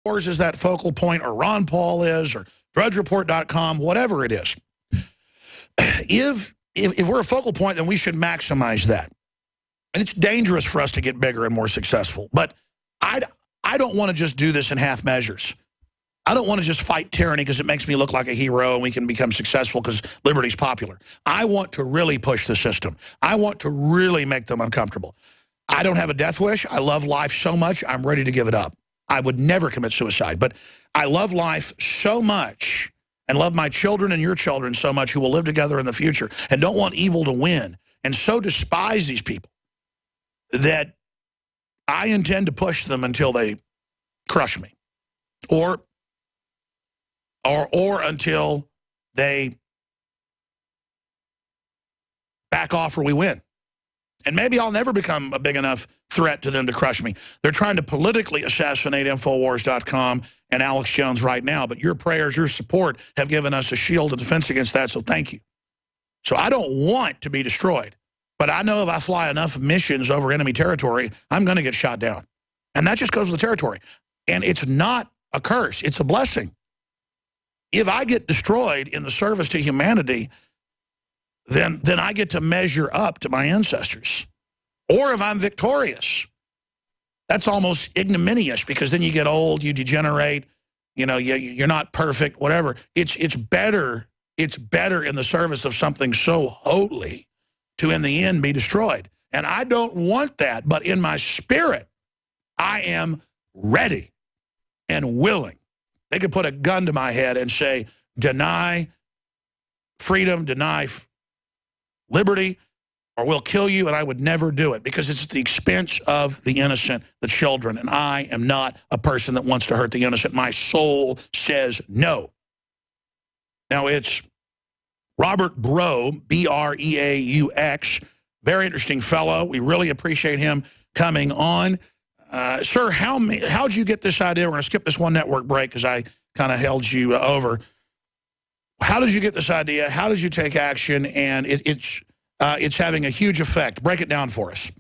Wars is that focal point, or Ron Paul is, or DrudgeReport.com, whatever it is. If we're a focal point, then we should maximize that. And it's dangerous for us to get bigger and more successful. But I don't want to just do this in half measures. I don't want to just fight tyranny because it makes me look like a hero and we can become successful because liberty's popular. I want to really push the system. I want to really make them uncomfortable. I don't have a death wish. I love life so much, I'm ready to give it up. I would never commit suicide, but I love life so much and love my children and your children so much who will live together in the future and don't want evil to win and so despise these people that I intend to push them until they crush me or until they back off or we win. And maybe I'll never become a big enough threat to them to crush me. They're trying to politically assassinate Infowars.com and Alex Jones right now, but your prayers, your support have given us a shield of defense against that, so thank you. So I don't want to be destroyed, but I know if I fly enough missions over enemy territory, I'm going to get shot down. And that just goes with the territory. And it's not a curse. It's a blessing. If I get destroyed in the service to humanity, then I get to measure up to my ancestors. Or if I'm victorious, that's almost ignominious because then you get old, you degenerate, you know, you're not perfect, whatever. It's better in the service of something so holy to, in the end, be destroyed. And I don't want that, but in my spirit, I am ready and willing. They could put a gun to my head and say, deny freedom, deny liberty, or we'll kill you, and I would never do it because it's at the expense of the innocent, the children, and I am not a person that wants to hurt the innocent. My soul says no. Now, it's Robert Breaux, B-R-E-A-U-X, very interesting fellow. We really appreciate him coming on. Sir, how'd you get this idea? We're going to skip this one network break because I kind of held you over. How did you get this idea? How did you take action? And it's having a huge effect. Break it down for us.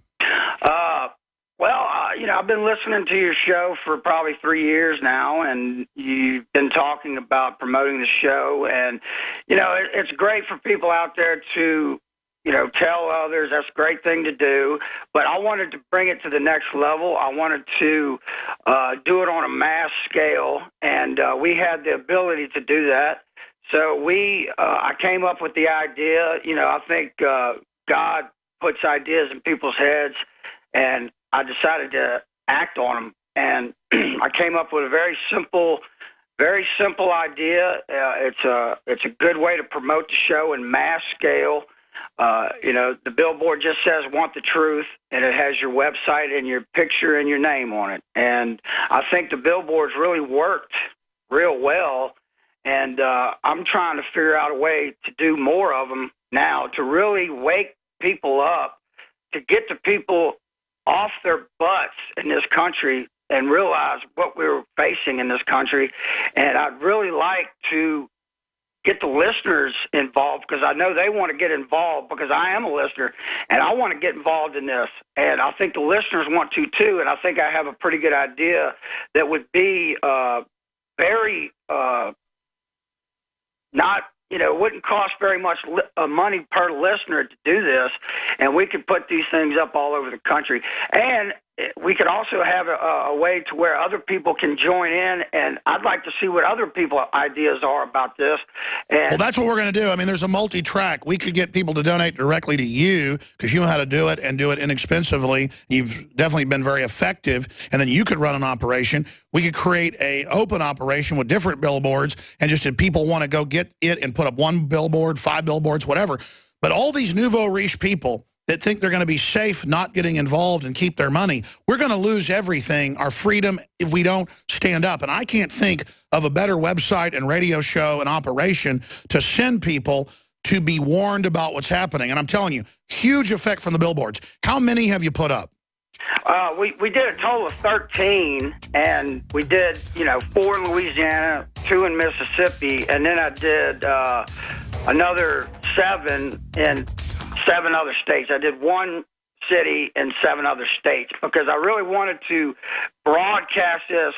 You know, I've been listening to your show for probably 3 years now, and you've been talking about promoting the show. And, you know, it's great for people out there to, you know, tell others. That's a great thing to do. But I wanted to bring it to the next level. I wanted to do it on a mass scale, and we had the ability to do that. So I came up with the idea. You know, I think God puts ideas in people's heads, and I decided to act on them. And I came up with a very simple idea. It's a good way to promote the show in mass scale. You know, the billboard just says "Want the Truth," and it has your website and your picture and your name on it. And I think the billboards really worked real well. And I'm trying to figure out a way to do more of them now to really wake people up, to get the people off their butts in this country and realize what we're facing in this country. And I'd really like to get the listeners involved because I know they want to get involved because I am a listener and I want to get involved in this. And I think the listeners want to too. And I think I have a pretty good idea that would be very not, you know, it wouldn't cost very much money per listener to do this, and we could put these things up all over the country. And we could also have a way to where other people can join in, and I'd like to see what other people's ideas are about this. And well, that's what we're going to do. I mean, there's a multi-track. We could get people to donate directly to you because you know how to do it and do it inexpensively. You've definitely been very effective, and then you could run an operation. We could create a open operation with different billboards, and just if people want to go get it and put up one billboard, 5 billboards, whatever. But all these nouveau riche people that think they're going to be safe not getting involved and keep their money, we're going to lose everything, our freedom, if we don't stand up. And I can't think of a better website and radio show and operation to send people to be warned about what's happening. And I'm telling you, huge effect from the billboards. How many have you put up? We did a total of 13, and we did, you know, 4 in Louisiana, 2 in Mississippi, and then I did another 7 in 7 other states. I did 1 city in 7 other states because I really wanted to broadcast this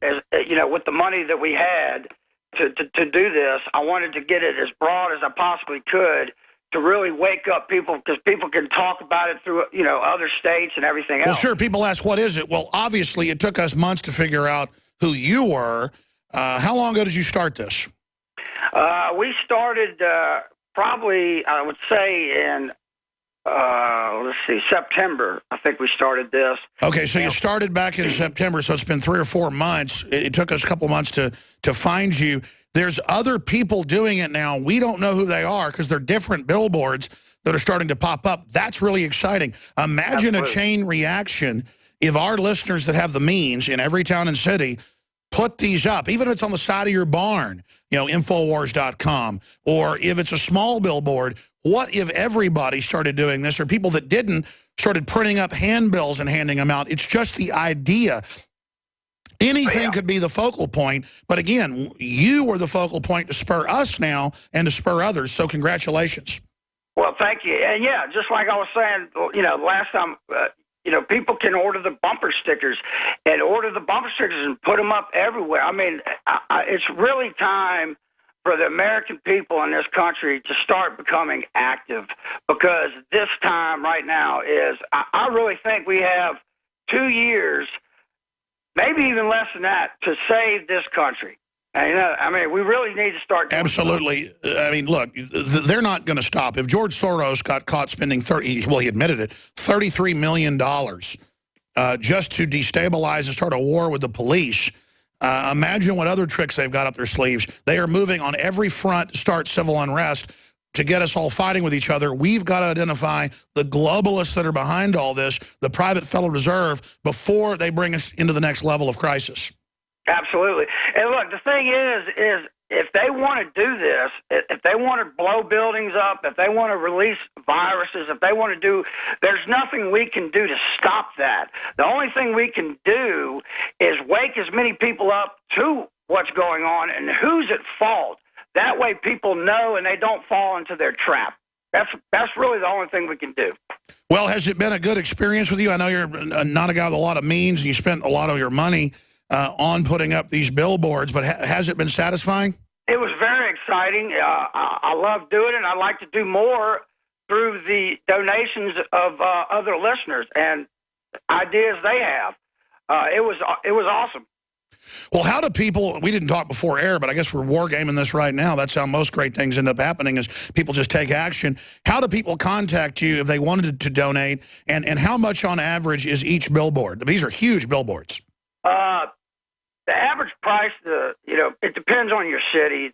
with the money that we had to do this, I wanted to get it as broad as I possibly could to really wake up people, because people can talk about it through, other states and everything else. Well, sure, people ask, what is it? Well, obviously, it took us months to figure out who you were. How long ago did you start this? We started probably, I would say, in, September. I think we started this. Okay, so you started back in September, so it's been 3 or 4 months. It took us a couple months to find you. There's other people doing it now. We don't know who they are because they're different billboards that are starting to pop up. That's really exciting. Imagine a chain reaction if our listeners that have the means in every town and city put these up, even if it's on the side of your barn, Infowars.com, or if it's a small billboard. What if everybody started doing this, or people that didn't started printing up handbills and handing them out? It's just the idea. Anything could be the focal point, but again, you were the focal point to spur us now and to spur others, so congratulations. Well, thank you. And yeah, just like I was saying, last time, people can order the bumper stickers and put them up everywhere. I mean, it's really time for the American people in this country to start becoming active, because this time right now is, I really think we have 2 years, maybe even less than that, to save this country. And, we really need to start doing Absolutely. I mean, look, they're not going to stop. If George Soros got caught spending he admitted it, $33 million just to destabilize and start a war with the police, imagine what other tricks they've got up their sleeves. They are moving on every front to start civil unrest to get us all fighting with each other. We've got to identify the globalists that are behind all this, the private Federal Reserve, before they bring us into the next level of crisis. Absolutely. And look, the thing is if they want to do this, if they want to blow buildings up, if they want to release viruses, if they want to do, there's nothing we can do to stop that. The only thing we can do is wake as many people up to what's going on and who's at fault. That way people know and they don't fall into their trap. That's really the only thing we can do. Well, has it been a good experience with you? I know you're not a guy with a lot of means, and you spent a lot of your money on putting up these billboards, but has it been satisfying? It was very exciting. I love doing it, and I'd like to do more through the donations of other listeners and ideas they have. It was awesome. Well, how do people, we didn't talk before air, but I guess we're wargaming this right now. That's how most great things end up happening, is people just take action. How do people contact you if they wanted to donate, and how much on average is each billboard? These are huge billboards. The average price, it depends on your city,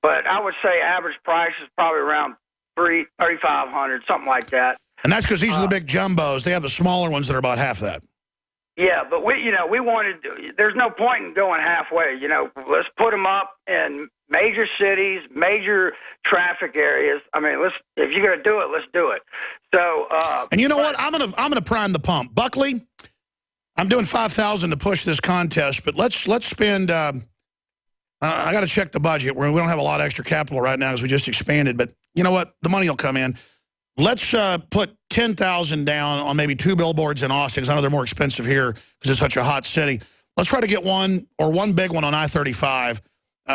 but I would say average price is probably around $3,500, something like that. And that's because these are the big jumbos. They have the smaller ones that are about half that. Yeah, but we wanted. There's no point in going halfway. Let's put them up in major cities, major traffic areas. I mean, if you're gonna do it, let's do it. So. And you know what? I'm gonna prime the pump, Buckley. I'm doing $5,000 to push this contest, but let's spend. I got to check the budget. We don't have a lot of extra capital right now because we just expanded. But you know what? The money will come in. Let's put $10,000 down on maybe 2 billboards in Austin, because I know they're more expensive here because it's such a hot city. Let's try to get one big one on I-35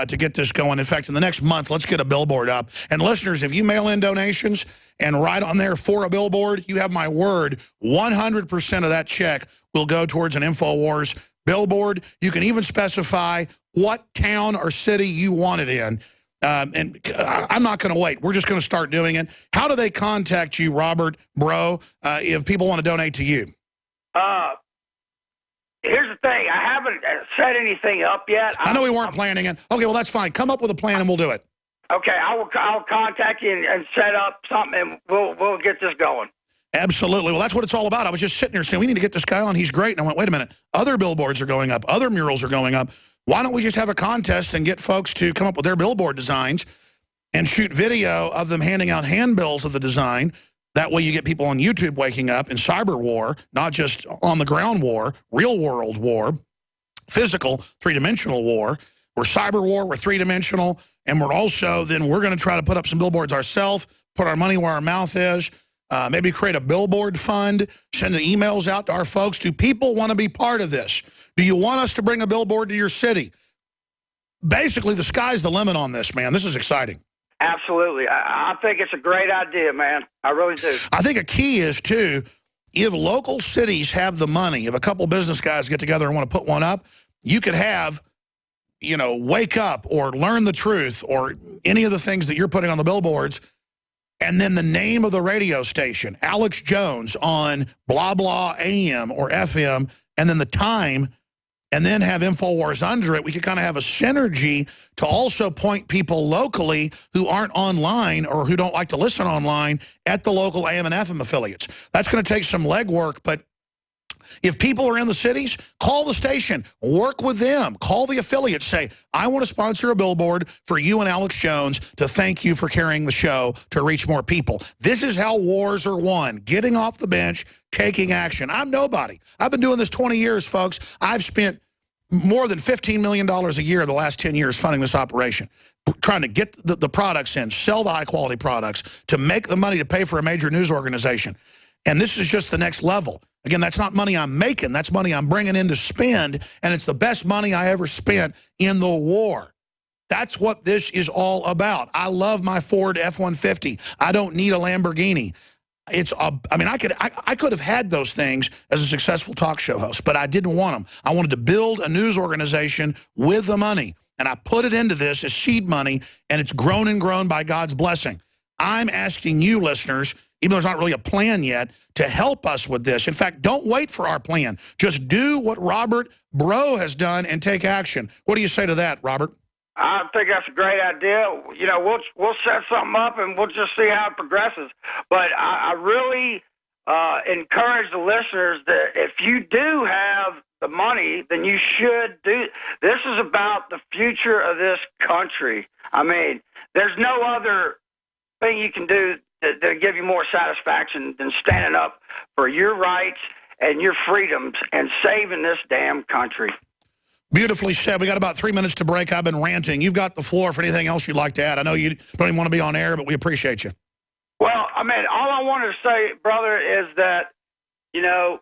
to get this going. In fact, in the next month, let's get a billboard up. And listeners, if you mail in donations and write on there for a billboard, you have my word, 100% of that check will go towards an InfoWars billboard. You can even specify what town or city you want it in. And I'm not going to wait. We're just going to start doing it. How do they contact you, Robert, bro, if people want to donate to you? Here's the thing. I haven't set anything up yet. I know we weren't planning it. Okay, well, that's fine. Come up with a plan and we'll do it. Okay, I'll contact you and set up something, and we'll get this going. Absolutely. Well, that's what it's all about. I was just sitting there saying, we need to get this guy on. He's great. And I went, wait a minute. Other billboards are going up. Other murals are going up. Why don't we just have a contest and get folks to come up with their billboard designs and shoot video of them handing out handbills of the design? That way you get people on YouTube waking up in cyber war, not just on the ground war, real world war, physical, three-dimensional war. We're cyber war, we're three-dimensional, and we're also, then we're going to try to put up some billboards ourselves, put our money where our mouth is, maybe create a billboard fund, send the emails out to our folks. Do people want to be part of this? Do you want us to bring a billboard to your city? Basically, the sky's the limit on this, man. This is exciting. Absolutely. I think it's a great idea, man. I really do. I think a key is, too, if local cities have the money, if a couple business guys get together and want to put one up, you could have, you know, Wake Up or Learn the Truth or any of the things that you're putting on the billboards, and then the name of the radio station, Alex Jones on blah, blah, AM or FM, and then the time, and then have InfoWars under it. We could kind of have a synergy to also point people locally who aren't online or who don't like to listen online at the local AM and FM affiliates. That's going to take some legwork, but if people are in the cities, call the station, work with them, call the affiliates, say, I want to sponsor a billboard for you and Alex Jones to thank you for carrying the show to reach more people. This is how wars are won, getting off the bench, taking action. I'm nobody. I've been doing this 20 years, folks. I've spent more than $15 million a year the last 10 years funding this operation, trying to get the products in, sell the high-quality products, to make the money to pay for a major news organization. And this is just the next level. Again, that's not money I'm making. That's money I'm bringing in to spend, and it's the best money I ever spent in the war. That's what this is all about. I love my Ford F-150. I don't need a Lamborghini. I mean, I could have had those things as a successful talk show host, but I didn't want them. I wanted to build a news organization with the money, and I put it into this as seed money, and it's grown and grown by God's blessing. I'm asking you, listeners, even though there's not really a plan yet, to help us with this. In fact, don't wait for our plan. Just do what Robert Bro has done and take action. What do you say to that, Robert? I think that's a great idea. You know, we'll set something up and we'll just see how it progresses. But I really encourage the listeners that if you do have the money, then you should do. This is about the future of this country. I mean, there's no other thing you can do that give you more satisfaction than standing up for your rights and your freedoms and saving this damn country. Beautifully said. We got about 3 minutes to break. I've been ranting. You've got the floor for anything else you'd like to add. I know you don't even want to be on air, but we appreciate you. Well, I mean, all I wanted to say, brother, is that, you know,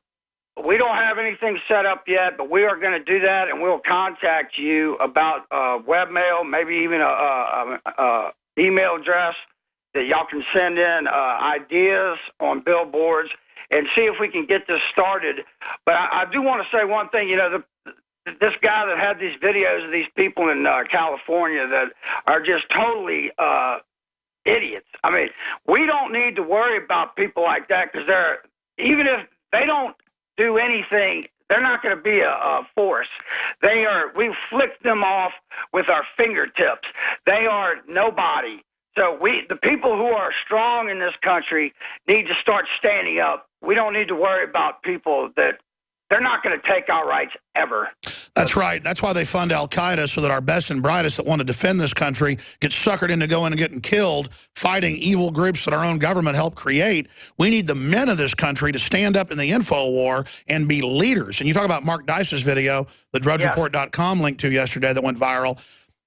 we don't have anything set up yet, but we are going to do that, and we'll contact you about webmail, maybe even a email address that y'all can send in ideas on billboards and see if we can get this started. But I do want to say one thing. You know, this guy that had these videos of these people in California that are just totally idiots. I mean, we don't need to worry about people like that because even if they don't do anything, they're not going to be a force. We flick them off with our fingertips. They are nobody. So the people who are strong in this country need to start standing up. We don't need to worry about people that they're not going to take our rights ever. That's right. That's why they fund Al-Qaeda, so that our best and brightest that want to defend this country get suckered into going and getting killed, fighting evil groups that our own government helped create. We need the men of this country to stand up in the info war and be leaders. And you talk about Mark Dice's video, the drudgereport.com linked to yesterday that went viral,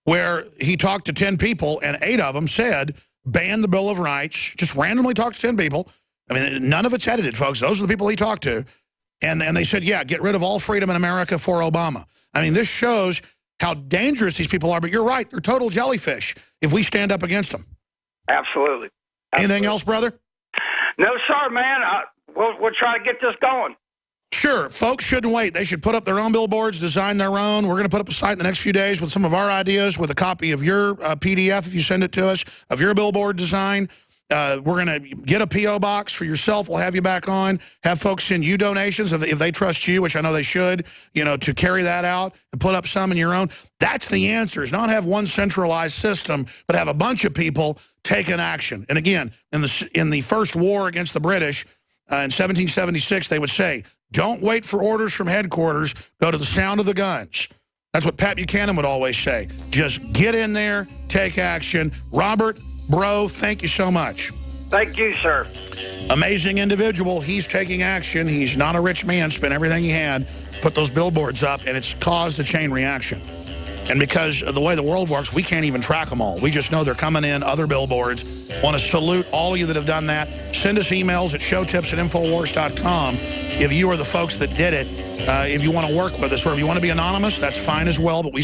where he talked to 10 people, and 8 of them said, ban the Bill of Rights, just randomly talked to 10 people. I mean, none of it's edited, folks. Those are the people he talked to. And they said, yeah, get rid of all freedom in America for Obama. I mean, this shows how dangerous these people are. But you're right. They're total jellyfish if we stand up against them. Absolutely. Anything else, brother? No, sir, man. We'll try to get this going. Sure. Folks shouldn't wait. They should put up their own billboards, design their own. We're going to put up a site in the next few days with some of our ideas, with a copy of your PDF, if you send it to us, of your billboard design. We're going to get a P.O. box for yourself. We'll have you back on. Have folks send you donations if they trust you, which I know they should, you know, to carry that out and put up some in your own. That's the answer, is not have one centralized system, but have a bunch of people taking action. And again, in the first war against the British in 1776, they would say, don't wait for orders from headquarters. Go to the sound of the guns. That's what Pat Buchanan would always say. Just get in there, take action. Robert, Bro, thank you so much. Thank you, sir. Amazing individual. He's taking action. He's not a rich man. Spent everything he had, put those billboards up, and it's caused a chain reaction. And because of the way the world works, we can't even track them all. We just know they're coming in, other billboards. Want to salute all of you that have done that. Send us emails at showtips@infowars.com if you are the folks that did it. If you want to work with us or if you want to be anonymous, that's fine as well, but we